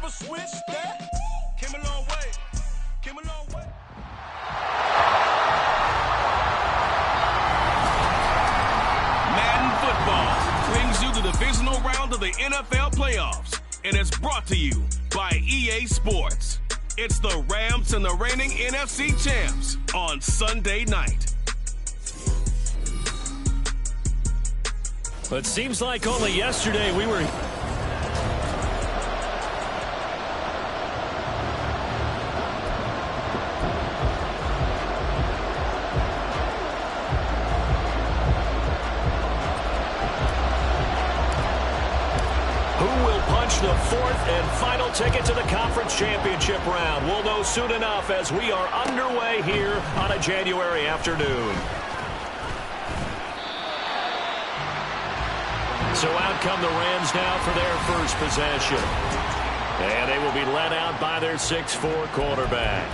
never switch that. Came a long way. Came a long way. Madden football brings you the divisional round of the NFL playoffs, and it's brought to you by EA Sports. It's the Rams and the reigning NFC champs on Sunday night. But it seems like only yesterday we were... the fourth and final ticket to the conference championship round. We'll know soon enough as we are underway here on a January afternoon. So out come the Rams now for their first possession. And they will be led out by their 6'4" quarterback.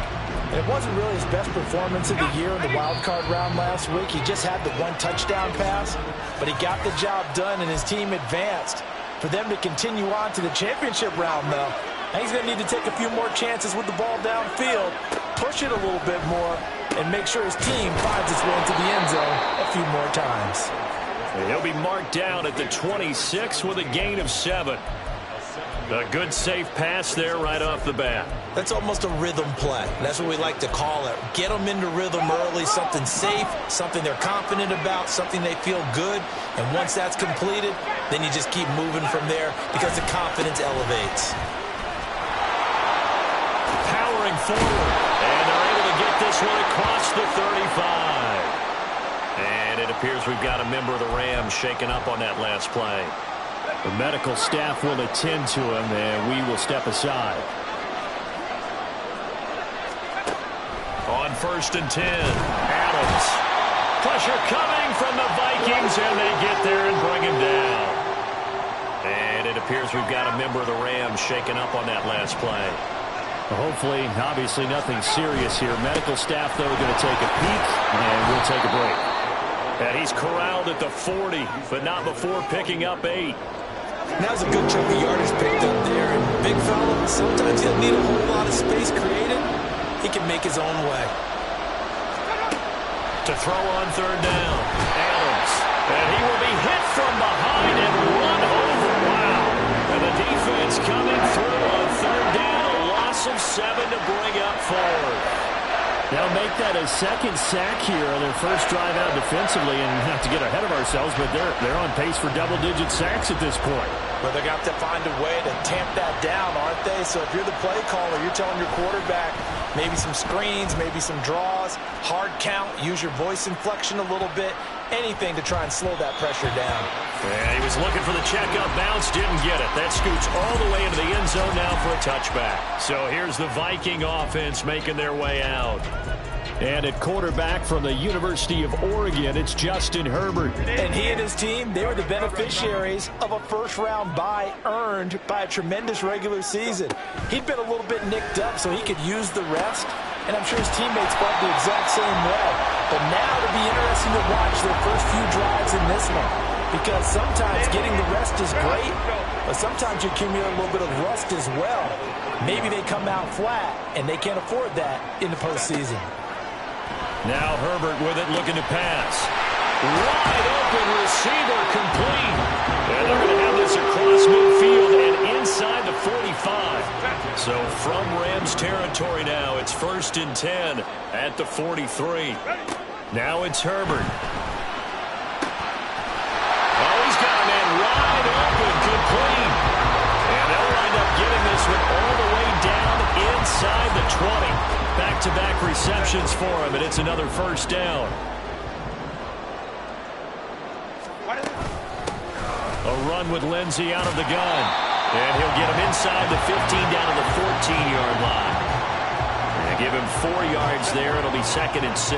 It wasn't really his best performance of the year in the wild card round last week. He just had the one touchdown pass, but he got the job done and his team advanced. For them to continue on to the championship round, though, I think he's going to need to take a few more chances with the ball downfield, push it a little bit more, and make sure his team finds its way into the end zone a few more times. He'll be marked down at the 26 with a gain of 7. A good safe pass there right off the bat. That's almost a rhythm play. That's what we like to call it. Get them into rhythm early, something safe, something they're confident about, something they feel good. And once that's completed, then you just keep moving from there because the confidence elevates. Powering forward. And they're able to get this one across the 35. And it appears we've got a member of the Rams shaken up on that last play. The medical staff will attend to him, and we will step aside. On 1st and 10, Adams. Pressure coming from the Vikings, and they get there and bring him down. And it appears we've got a member of the Rams shaken up on that last play. Hopefully, obviously nothing serious here. Medical staff, though, going to take a peek, and we'll take a break. And he's corralled at the 40, but not before picking up 8. Now's a good chunk of yardage picked up there. And big fella, sometimes he'll need a whole lot of space created. He can make his own way. To throw on 3rd down, Adams. And he will be hit from behind and run over. Wow. And the defense coming through on 3rd down. A loss of 7 to bring up 4th. They'll make that a second sack here on their first drive out defensively, and not to get ahead of ourselves, but they're on pace for double-digit sacks at this point. Well, they're going to have to find a way to tamp that down, aren't they? So if you're the play caller, you're telling your quarterback maybe some screens, maybe some draws, hard count, use your voice inflection a little bit, anything to try and slow that pressure down. Yeah, he was looking for the checkup bounce, didn't get it. That scoots all the way into the end zone now for a touchback. So here's the Viking offense making their way out. And at quarterback from the University of Oregon, it's Justin Herbert. And he and his team, they were the beneficiaries of a first-round bye earned by a tremendous regular season. He'd been a little bit nicked up, so he could use the rest. And I'm sure his teammates felt the exact same way. But now it'll be interesting to watch their first few drives in this one. Because sometimes getting the rest is great, but sometimes you accumulate a little bit of rust as well. Maybe they come out flat, and they can't afford that in the postseason. Now Herbert with it, looking to pass. Wide open receiver, complete. And they're going to have this across midfield and inside the 45. So from Rams territory now, it's 1st and 10 at the 43. Now it's Herbert. Oh, he's got a man wide open, complete. And they'll wind up getting this one all the way down inside the 20. Back-to-back receptions for him, and it's another 1st down. A run with Lindsey out of the gun. And he'll get him inside the 15 down to the 14-yard line. And give him 4 yards there. It'll be 2nd and 6.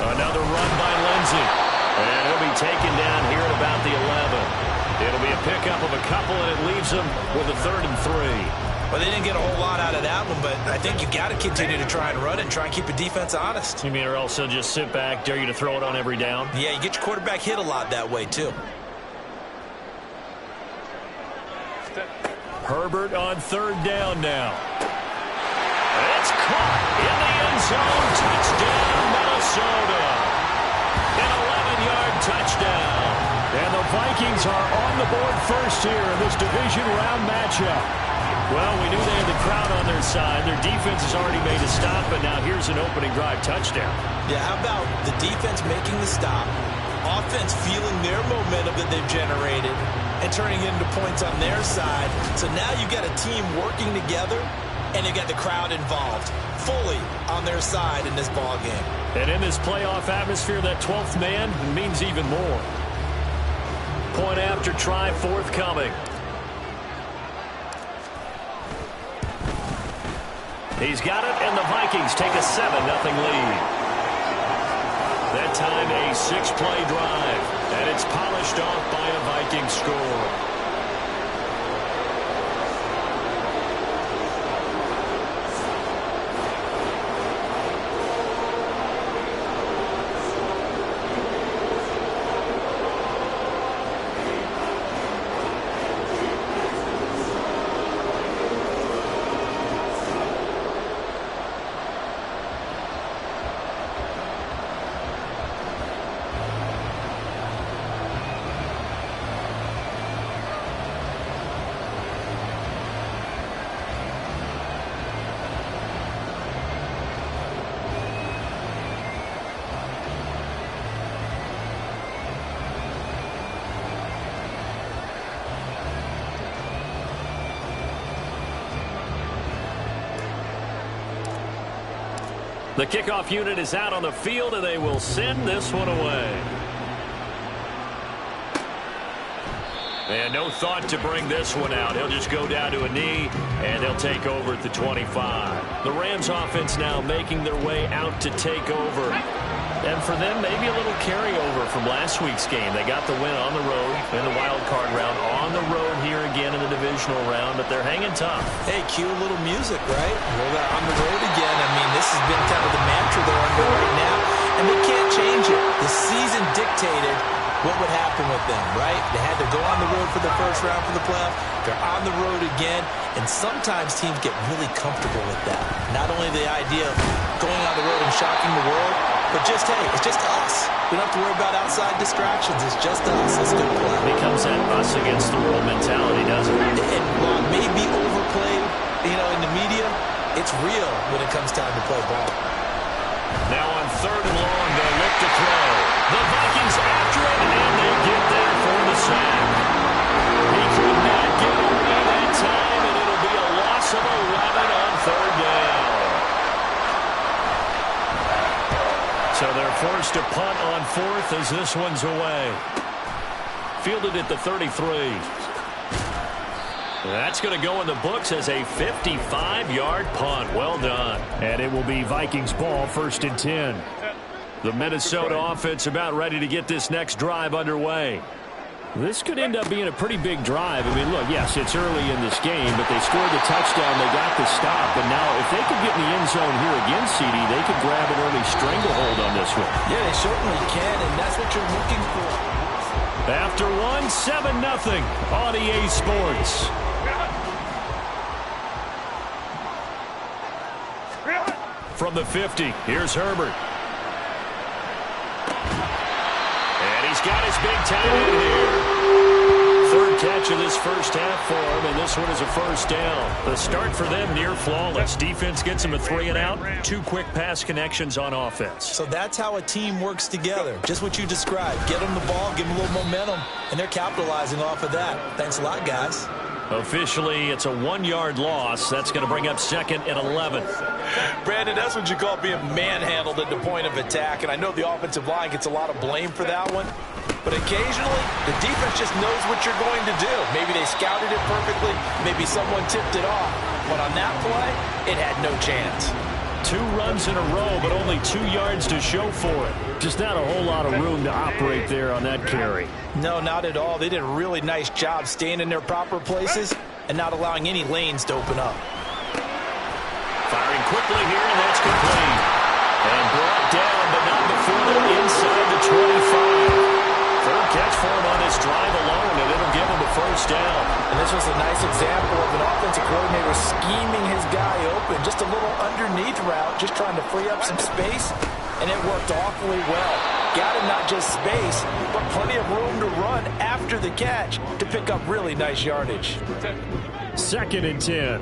Another run by Lindsey. And he'll be taken down here at about the 11. It'll be a pickup of a couple, and it leaves them with a 3rd and 3. Well, they didn't get a whole lot out of that one, but I think you got to continue to try and run it and try and keep the defense honest. You mean, or else they'll just sit back, dare you to throw it on every down? Yeah, you get your quarterback hit a lot that way, too. Herbert on third down now. It's caught in the end zone. Touchdown, Minnesota. An 11-yard touchdown. And the Vikings are on the board first here in this division round matchup. Well, we knew they had the crowd on their side. Their defense has already made a stop, but now here's an opening drive touchdown. Yeah, how about the defense making the stop, offense feeling their momentum that they've generated, and turning it into points on their side. So now you've got a team working together, and you've got the crowd involved fully on their side in this ball game. And in this playoff atmosphere, that 12th man means even more. Point after try forthcoming. He's got it, and the Vikings take a 7-0 lead. That time a 6-play drive, and it's polished off by a Viking score. The kickoff unit is out on the field, and they will send this one away. And no thought to bring this one out. He'll just go down to a knee, and they'll take over at the 25. The Rams offense now making their way out to take over. And for them, maybe a little carryover from last week's game. They got the win on the road in the wild card round, on the road here again in the divisional round, but they're hanging tough. Hey, cue a little music, right? Well, they're on the road again. I mean, this has been kind of the mantra they're under right now, and they can't change it. The season dictated what would happen with them, right? They had to go on the road for the first round for the playoff. They're on the road again, and sometimes teams get really comfortable with that. Not only the idea of going on the road and shocking the world, but just, hey, it's just us. We don't have to worry about outside distractions. It's just us. Let's go play. It becomes that us against the world mentality, doesn't it? And while it may be overplayed, in the media, it's real when it comes time to play ball. Now on third and long, they'll look to throw. The Vikings after it, and they get there for the sack. He could not get away that time, and it'll be a loss of 11 on third down. So they're forced to punt on fourth as this one's away. Fielded at the 33. That's going to go in the books as a 55-yard punt. Well done. And it will be Vikings ball, 1st and 10. The Minnesota offense about ready to get this next drive underway. This could end up being a pretty big drive. I mean, look, yes, it's early in this game, but they scored the touchdown. They got the stop. And now if they could get in the end zone here again, CD, they could grab an early stranglehold on this one. Yeah, they certainly can, and that's what you're looking for. After one, 7-0 on EA Sports. From the 50, here's Herbert. And he's got his big tight end here. Third catch of this first half for him, and this one is a first down. The start for them near flawless. Defense gets him a 3 and out. 2 quick pass connections on offense. So that's how a team works together. Just what you described. Get them the ball, give them a little momentum, and they're capitalizing off of that. Thanks a lot, guys. Officially, it's a 1-yard loss. That's going to bring up 2nd and 11. Brandon, that's what you call being manhandled at the point of attack, and I know the offensive line gets a lot of blame for that one. But occasionally, the defense just knows what you're going to do. Maybe they scouted it perfectly. Maybe someone tipped it off. But on that play, it had no chance. 2 runs in a row, but only 2 yards to show for it. Just not a whole lot of room to operate there on that carry. No, not at all. They did a really nice job staying in their proper places and not allowing any lanes to open up. Firing quickly here, and that's complete. And brought down, but not before they're inside the 25. Third catch for him on this drive alone, and it'll give him a first down. And this was a nice example of an offensive coordinator scheming his guy open. Just a little underneath route, just trying to free up some space, and it worked awfully well. Got him not just space, but plenty of room to run after the catch to pick up really nice yardage. 2nd and 10.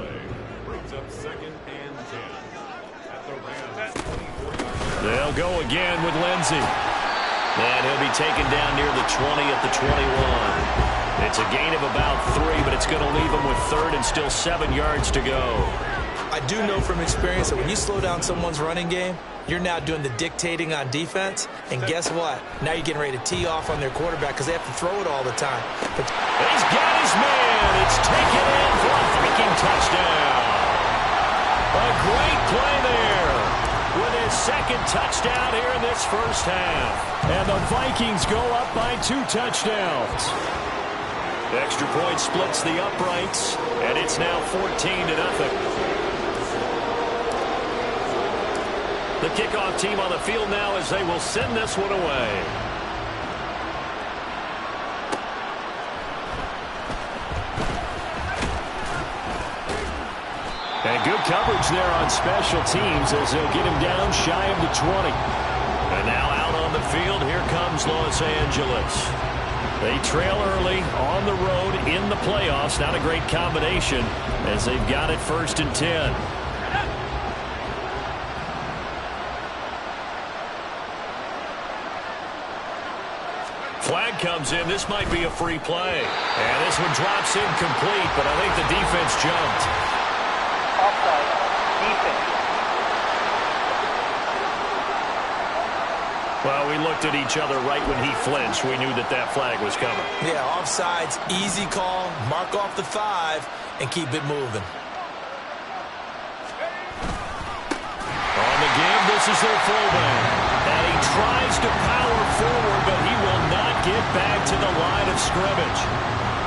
They'll go again with Lindsey. And he'll be taken down near the 20 at the 21. It's a gain of about 3, but it's going to leave him with 3rd and still 7 yards to go. I do know from experience that when you slow down someone's running game, you're now doing the dictating on defense. And guess what? Now you're getting ready to tee off on their quarterback because they have to throw it all the time. But he's got his man. It's taken in for a Viking touchdown. A great play there with his 2nd touchdown here in this first half. And the Vikings go up by 2 touchdowns. Extra point splits the uprights, and it's now 14-0. The kickoff team on the field now as they will send this one away. And good coverage there on special teams as they'll get him down shy of the 20. And now out on the field, here comes Los Angeles. They trail early on the road in the playoffs. Not a great combination as they've got it 1st and 10. Flag comes in. This might be a free play. And this one drops incomplete, but I think the defense jumped. Offside. Defense. Well, we looked at each other right when he flinched. We knew that that flag was coming. yeah, offsides, easy call, mark off the 5, and keep it moving. On the give, this is their fullback. And he tries to power forward, but he will not get back to the line of scrimmage.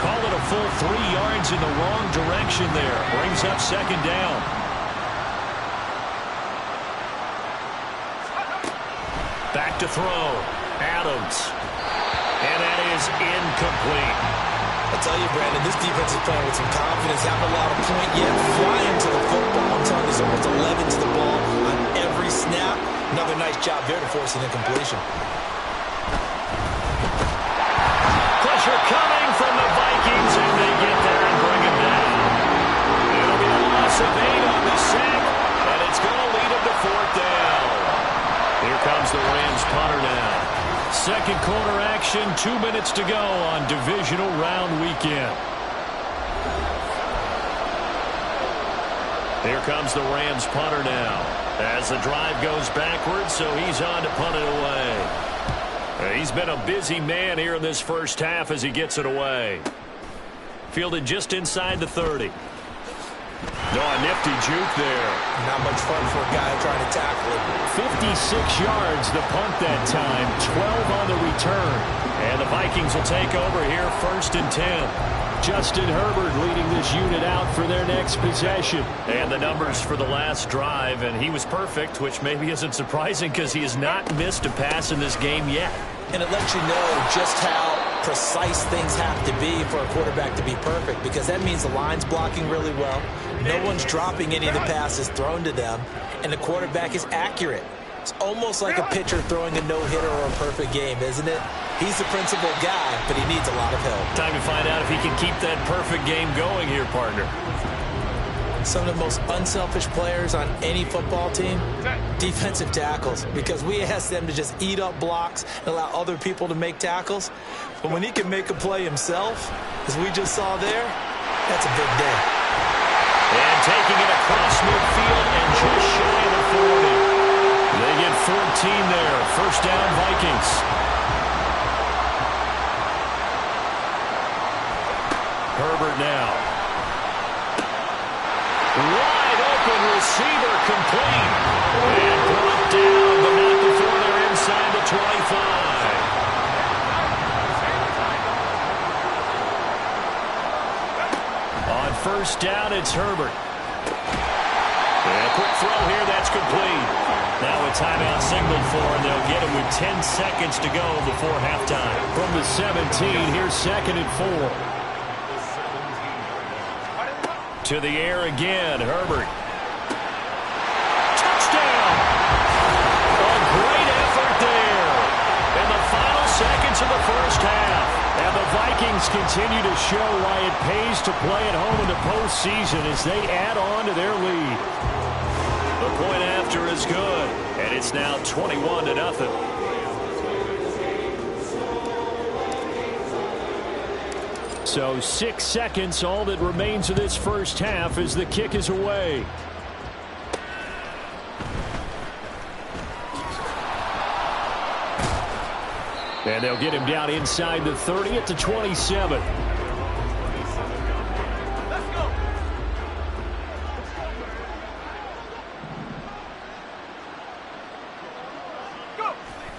Call it a full 3 yards in the wrong direction there. Brings up 2nd down. Back to throw. Adams. And that is incomplete. I tell you, Brandon, this defense is playing with some confidence. Haven't allowed a point yet. Flying to the football. I'm telling you, there's almost 11 to the ball on every snap. Another nice job there to force an incompletion. Pressure coming from the Vikings, and they get there and bring him down. It'll be a loss of 8 on the sack, and it's going to lead him to 4th down. Here comes the Rams punter now. 2nd quarter action, 2 minutes to go on divisional round weekend. Here comes the Rams punter now. As the drive goes backwards, so he's on to punt it away. He's been a busy man here in this first half as he gets it away. Fielded just inside the 30. No, a nifty juke there. Not much fun for a guy trying to tackle it. 56 yards the punt that time, 12 on the return. And the Vikings will take over here 1st and 10. Justin Herbert leading this unit out for their next possession. And the numbers for the last drive, and he was perfect, which maybe isn't surprising because he has not missed a pass in this game yet. And it lets you know just how precise things have to be for a quarterback to be perfect, because that means the line's blocking really well. No one's dropping any of the passes thrown to them, and the quarterback is accurate. It's almost like a pitcher throwing a no-hitter or a perfect game, isn't it? He's the principal guy, but he needs a lot of help. Time to find out if he can keep that perfect game going here, partner. Some of the most unselfish players on any football team, defensive tackles, because we ask them to just eat up blocks and allow other people to make tackles. But when he can make a play himself, as we just saw there, that's a big day. And taking it across midfield and just shy of the 40. They get 14 there. 1st down, Vikings. Herbert now. Wide open receiver complete. And brought down, but not before they're inside the 25. On 1st down, it's Herbert. And a quick throw here, that's complete. Now a timeout signaled for, and they'll get him with 10 seconds to go before halftime. From the 17, here's 2nd and 4. To the air again, Herbert. Touchdown! A great effort there. In the final seconds of the first half. And the Vikings continue to show why it pays to play at home in the postseason as they add on to their lead. The point after is good, and it's now 21-0. So 6 seconds, all that remains of this first half as the kick is away. And they'll get him down inside the 30 at the 27.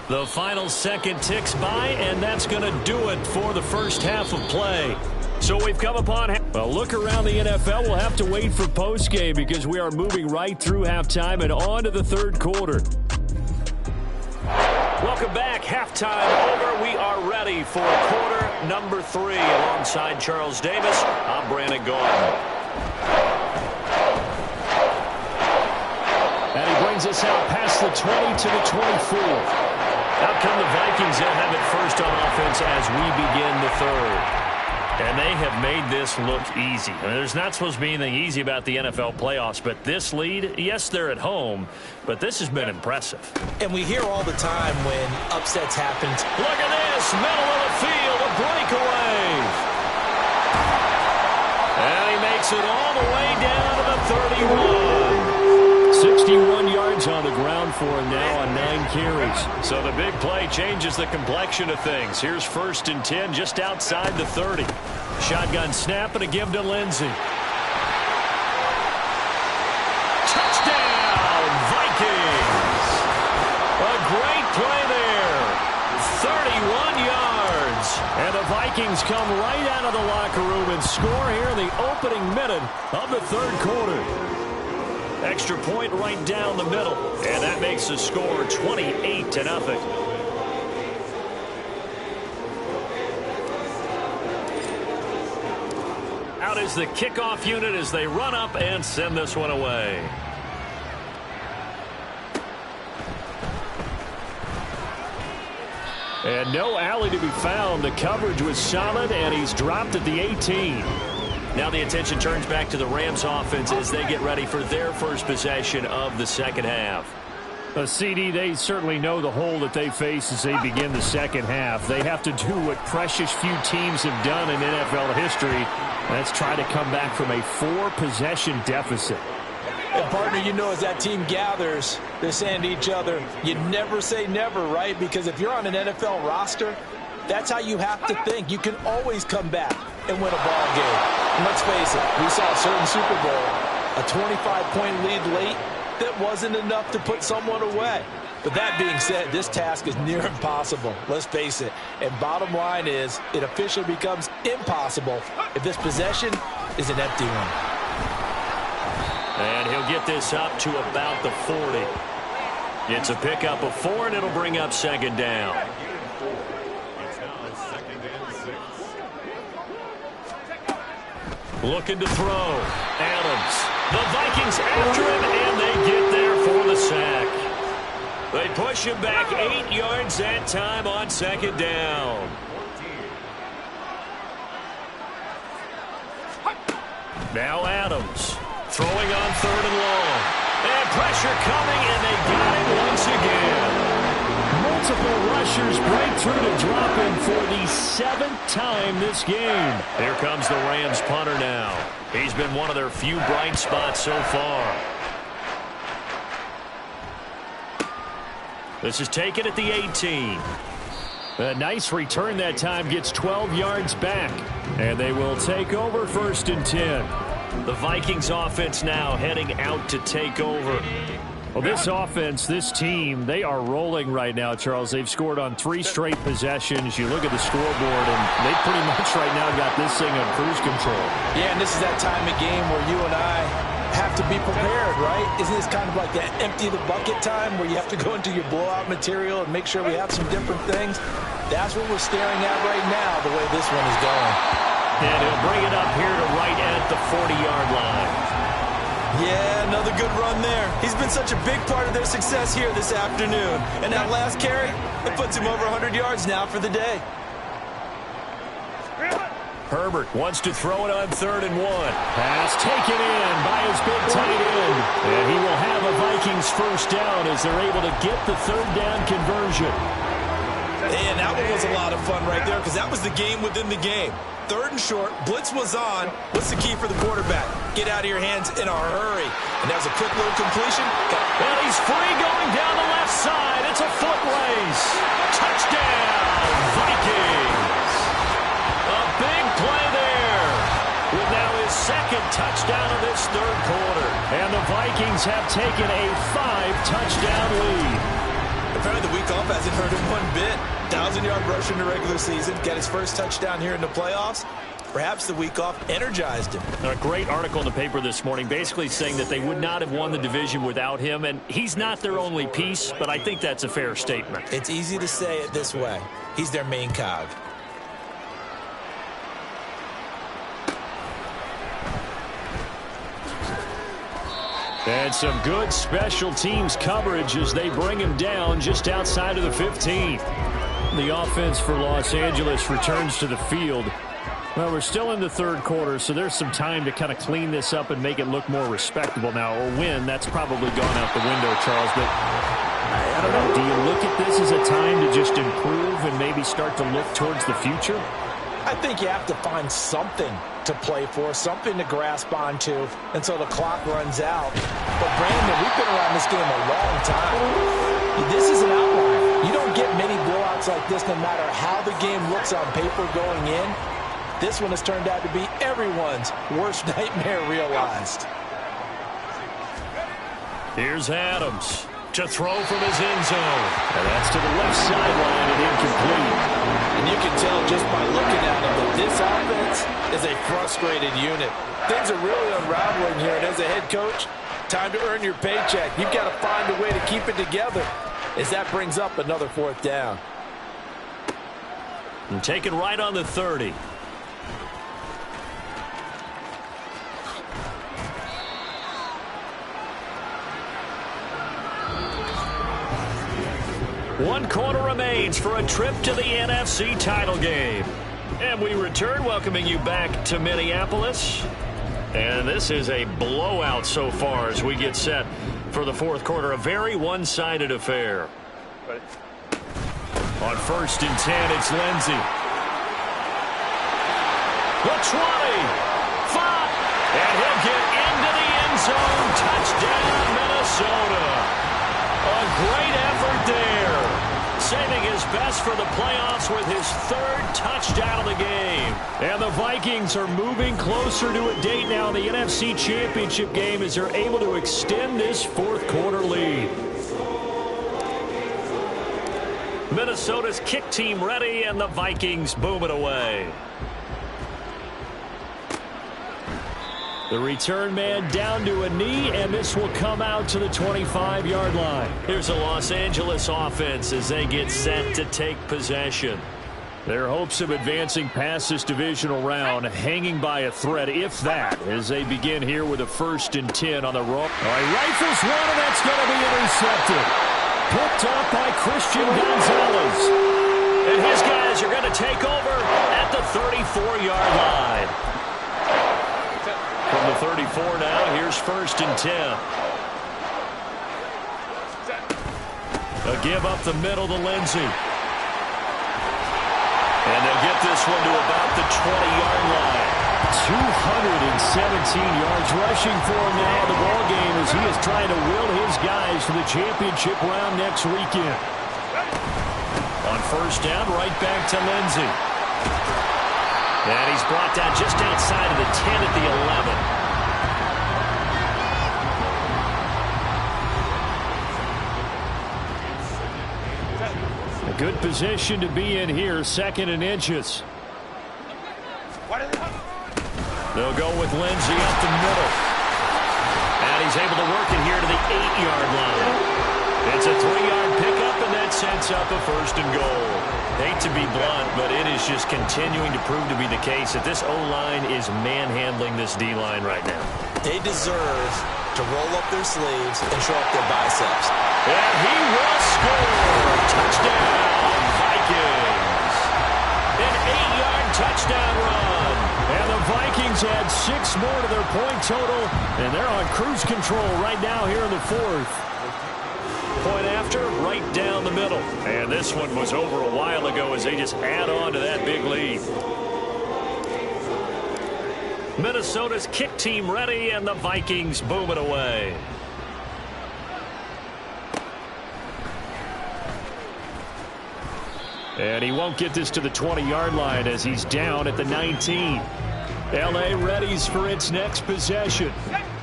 The final second ticks by, and that's going to do it for the first half of play. So we've come upon a look around the NFL. We'll have to wait for postgame because we are moving right through halftime and on to the third quarter. Welcome back. Halftime over. We are ready for quarter number 3. Alongside Charles Davis, I'm Brandon Gordon. And he brings us out past the 20 to the 24. Out come the Vikings. They'll have it first on offense as we begin the third. And they have made this look easy. I mean, there's not supposed to be anything easy about the NFL playoffs, but this lead, yes, they're at home, but this has been impressive. And we hear all the time when upsets happen. Look at this, middle of the field, a breakaway. And he makes it all the way down to the 31. 61 yards on the ground for him now on 9 carries. So the big play changes the complexion of things. Here's 1st and 10 just outside the 30. Shotgun snap and a give to Lindsey. Touchdown, Vikings! A great play there. 31 yards. And the Vikings come right out of the locker room and score here in the opening minute of the third quarter. Extra point right down the middle, and that makes the score 28-0. Out is the kickoff unit as they run up and send this one away. And no alley to be found. The coverage was solid, and he's dropped at the 18. Now the attention turns back to the Rams offense as they get ready for their first possession of the second half. CD, they certainly know the hole that they face as they begin the second half. They have to do what precious few teams have done in NFL history. That's try to come back from a 4-possession deficit. And partner, you know, as that team gathers, they're saying to each other, you never say never, right? Because if you're on an NFL roster, that's how you have to think. You can always come back and win a ball game. And let's face it, we saw a certain Super Bowl, a 25-point lead late that wasn't enough to put someone away. But that being said, this task is near impossible. Let's face it. And bottom line is, it officially becomes impossible if this possession is an empty one. And he'll get this up to about the 40. It's a pickup of 4, and it'll bring up second down. Looking to throw. Adams. The Vikings after him, and they get there for the sack. They push him back 8 yards that time on second down. Now Adams throwing on 3rd and long. And pressure coming, and they got him once again. Multiple rushers break through to drop him for the 7th time this game. Here comes the Rams punter now. He's been one of their few bright spots so far. This is taken at the 18. A nice return that time, gets 12 yards back. And they will take over 1st and 10. The Vikings offense now heading out to take over. Well, this offense, this team, they are rolling right now, Charles. They've scored on 3 straight possessions. You look at the scoreboard, and they pretty much right now got this thing on cruise control. Yeah, and this is that time of game where you and I have to be prepared, right? Isn't this kind of like that empty the bucket time where you have to go into your blowout material and make sure we have some different things? That's what we're staring at right now, the way this one is going. And he'll bring it up here to right at the 40-yard line. Yeah, another good run there. He's been such a big part of their success here this afternoon. And that last carry, it puts him over 100 yards now for the day. Herbert wants to throw it on 3rd and 1. Pass taken in by his big tight end. And he will have a Vikings first down as they're able to get the 3rd down conversion. And that one was a lot of fun right there because that was the game within the game. 3rd and short, blitz was on. What's the key for the quarterback? Get out of your hands in a hurry. And that was a quick little completion. And he's free going down the left side. It's a foot race. Touchdown, Vikings. A big play there. With now his 2nd touchdown of this 3rd quarter. And the Vikings have taken a 5-touchdown lead. Apparently the week off hasn't hurt him one bit. 1,000-yard rush in the regular season. Got his first touchdown here in the playoffs. Perhaps the week off energized him. A great article in the paper this morning basically saying that they would not have won the division without him. And he's not their only piece, but I think that's a fair statement. It's easy to say it this way. He's their main cog. And some good special teams coverage as they bring him down just outside of the 15. The offense for Los Angeles returns to the field. Well, we're still in the 3rd quarter, so there's some time to kind of clean this up and make it look more respectable now. Or win, that's probably gone out the window, Charles. But I don't know, do you look at this as a time to just improve and maybe start to look towards the future? I think you have to find something to play for, something to grasp onto until the clock runs out. But, Brandon, we've been around this game a long time. This is an outlier. You don't get many blowouts like this no matter how the game looks on paper going in. This one has turned out to be everyone's worst nightmare realized. Here's Adams to throw from his end zone. And that's to the left sideline and incomplete. And you can tell just by looking at him that this offense is a frustrated unit. Things are really unraveling here, and as a head coach, time to earn your paycheck. You've got to find a way to keep it together as that brings up another 4th down. And taken right on the 30. One quarter remains for a trip to the NFC title game. And we return, welcoming you back to Minneapolis. And this is a blowout so far as we get set for the 4th quarter. A very one-sided affair. On 1st and 10, it's Lindsey. The 20. 5. And he'll get into the end zone. Touchdown, Minnesota. A great effort there. Saving his best for the playoffs with his 3rd touchdown of the game. And the Vikings are moving closer to a date now in the NFC Championship game as they're able to extend this 4th quarter lead. Minnesota's kick team ready, and the Vikings boom it away. The return man down to a knee, and this will come out to the 25-yard line. Here's a Los Angeles offense as they get set to take possession. Their hopes of advancing past this divisional round hanging by a thread, if that, as they begin here with a 1st and 10 on the rope. All right, rifles one, and that's going to be intercepted. Picked up by Christian Gonzalez. And his guys are going to take over at the 34-yard line. From the 34 now, here's 1st and 10. A give up the middle to Lindsey. And they'll get this one to about the 20-yard line. 217 yards rushing for him now in the ballgame as he is trying to will his guys to the championship round next weekend. On 1st down, right back to Lindsey. And he's brought down just outside of the 10 at the 11. A good position to be in here, 2nd and inches. They'll go with Lindsey up the middle. And he's able to work it here to the 8-yard line. It's a 3-yard pickup, and that sets up a 1st and goal. Hate to be blunt, but it is just continuing to prove to be the case that this O-line is manhandling this D-line right now. They deserve to roll up their sleeves and show up their biceps. And he will score. Touchdown, Vikings. An 8-yard touchdown run. And the Vikings add 6 more to their point total, and they're on cruise control right now here in the 4th. Point after, right down the middle. And this one was over a while ago as they just add on to that big lead. Minnesota's kick team ready, and the Vikings boom it away. And he won't get this to the 20-yard line as he's down at the 19. L.A. readies for its next possession.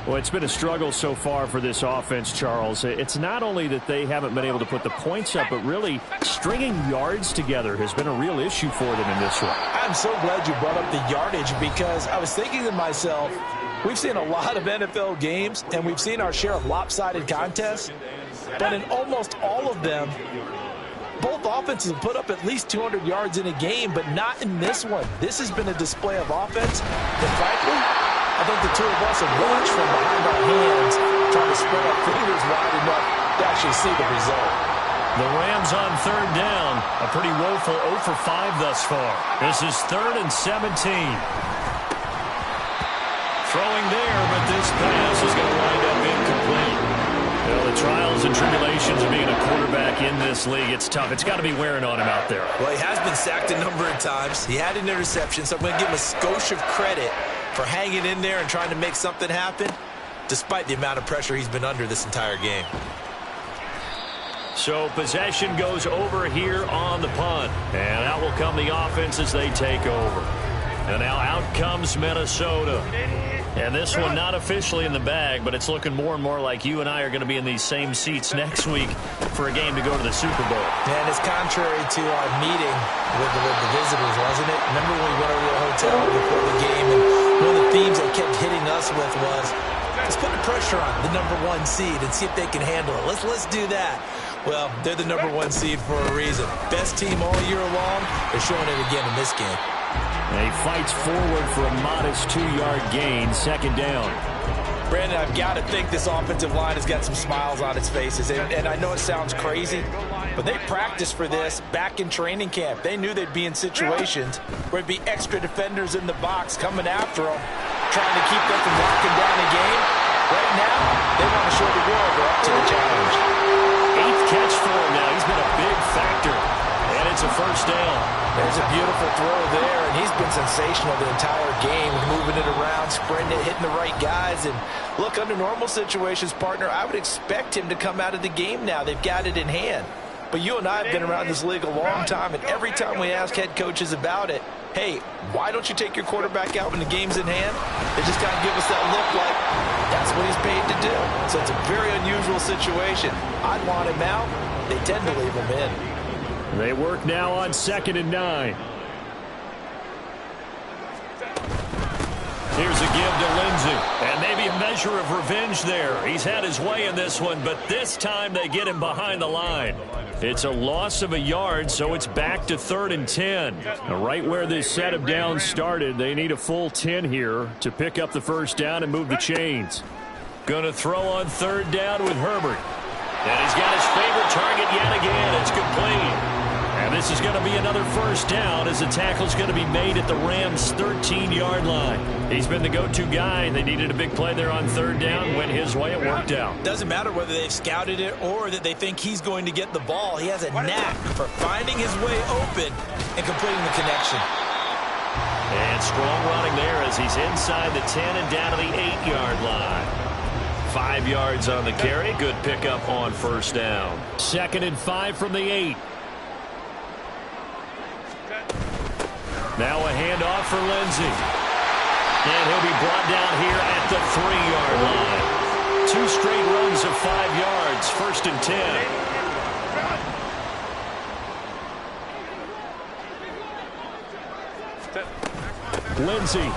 Well, it's been a struggle so far for this offense, Charles. It's not only that they haven't been able to put the points up, but really stringing yards together has been a real issue for them in this one. I'm so glad you brought up the yardage, because I was thinking to myself, we've seen a lot of NFL games, and we've seen our share of lopsided contests, but in almost all of them, both offenses have put up at least 200 yards in a game, but not in this one. This has been a display of offense that, frankly, I think the two of us have watched from behind our hands, trying to spread our fingers wide enough to actually see the result. The Rams on 3rd down. A pretty woeful 0 for 5 thus far. This is 3rd and 17. Throwing there, but this pass is going to wind up incomplete. Well, the trials and tribulations of being a quarterback in this league, it's tough. It's got to be wearing on him out there. Well, he has been sacked a number of times. He had an interception, so I'm going to give him a skosh of credit for hanging in there and trying to make something happen, despite the amount of pressure he's been under this entire game. So possession goes over here on the punt. And out will come the offense as they take over. And now out comes Minnesota. And this one not officially in the bag, but it's looking more and more like you and I are going to be in these same seats next week for a game to go to the Super Bowl. And it's contrary to our meeting with the visitors, wasn't it? Remember when we went over to the hotel before the game, and one of the themes they kept hitting us with was, let's put the pressure on the #1 seed and see if they can handle it. Let's do that. Well, they're the #1 seed for a reason. Best team all year long. They're showing it again in this game. And he fights forward for a modest 2-yard gain, 2nd down. Brandon, I've got to think this offensive line has got some smiles on its faces. And I know it sounds crazy, but they practiced for this back in training camp. They knew they'd be in situations where it'd be extra defenders in the box coming after them, trying to keep them from locking down a game. Right now, they want to show the world they're up to the challenge. 8th catch for him now. He's been a big factor. And it's a 1st down. There's a beautiful throw there, and he's been sensational the entire game, moving it around, spreading it, hitting the right guys. And look, under normal situations, partner, I would expect him to come out of the game now. They've got it in hand. But you and I have been around this league a long time, and every time we ask head coaches about it, hey, why don't you take your quarterback out when the game's in hand? They just got to give us that look like that's what he's paid to do. So it's a very unusual situation. I'd want him out. They tend to leave him in. They work now on 2nd and 9. Here's a give to Lindsey. And maybe a measure of revenge there. He's had his way in this one, but this time they get him behind the line. It's a loss of a yard, so it's back to 3rd and 10. Now, right where this set of downs started, they need a full 10 here to pick up the 1st down and move the chains. Going to throw on 3rd down with Herbert. And he's got his favorite target yet again. It's complete. And this is going to be another 1st down as the tackle's going to be made at the Rams' 13-yard line. He's been the go-to guy. They needed a big play there on 3rd down. Went his way. It worked out. Doesn't matter whether they've scouted it or that they think he's going to get the ball. He has a knack for finding his way open and completing the connection. And strong running there as he's inside the 10 and down to the 8-yard line. 5 yards on the carry. Good pickup on 1st down. 2nd and 5 from the 8. Now a handoff for Lindsey. And he'll be brought down here at the 3-yard line. 2 straight runs of 5 yards. 1st and 10. Lindsey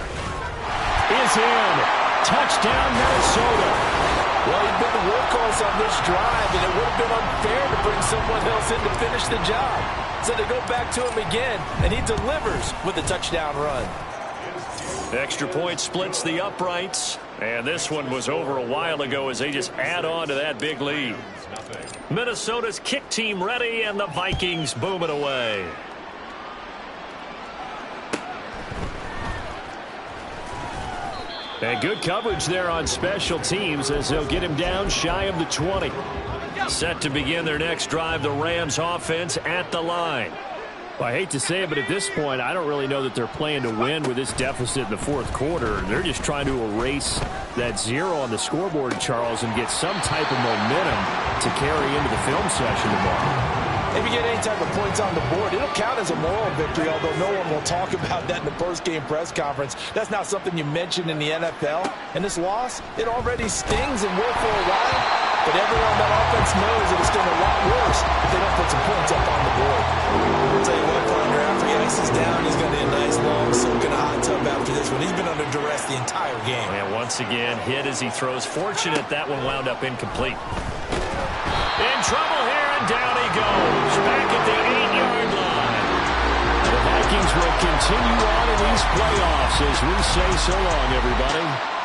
is in. Touchdown, Minnesota. Well, he's been the workhorse on this drive, and it would have been unfair to bring someone else in to finish the job. So they go back to him again, and he delivers with a touchdown run. Extra point splits the uprights. And this one was over a while ago as they just add on to that big lead. Minnesota's kick team ready, and the Vikings boom it away. And good coverage there on special teams as they'll get him down shy of the 20. Set to begin their next drive, the Rams offense at the line. Well, I hate to say it, but at this point, I don't really know that they're playing to win with this deficit in the fourth quarter. They're just trying to erase that 0 on the scoreboard, Charles, and get some type of momentum to carry into the film session tomorrow. If you get any type of points on the board, it'll count as a moral victory, although no one will talk about that in the post-game press conference. That's not something you mention in the NFL. And this loss, it already stings and will for a while, but everyone on that offense knows that it's going to be a lot worse if they don't put some points up on the board. I'll tell you what, Ponder, after he ices down, he's going to be a nice long soak in a hot tub after this one. He's been under duress the entire game. And once again, hit as he throws. Fortunate that one wound up incomplete. In trouble here, and down he goes. Back at the 8-yard line. The Vikings will continue on in these playoffs as we say so long, everybody.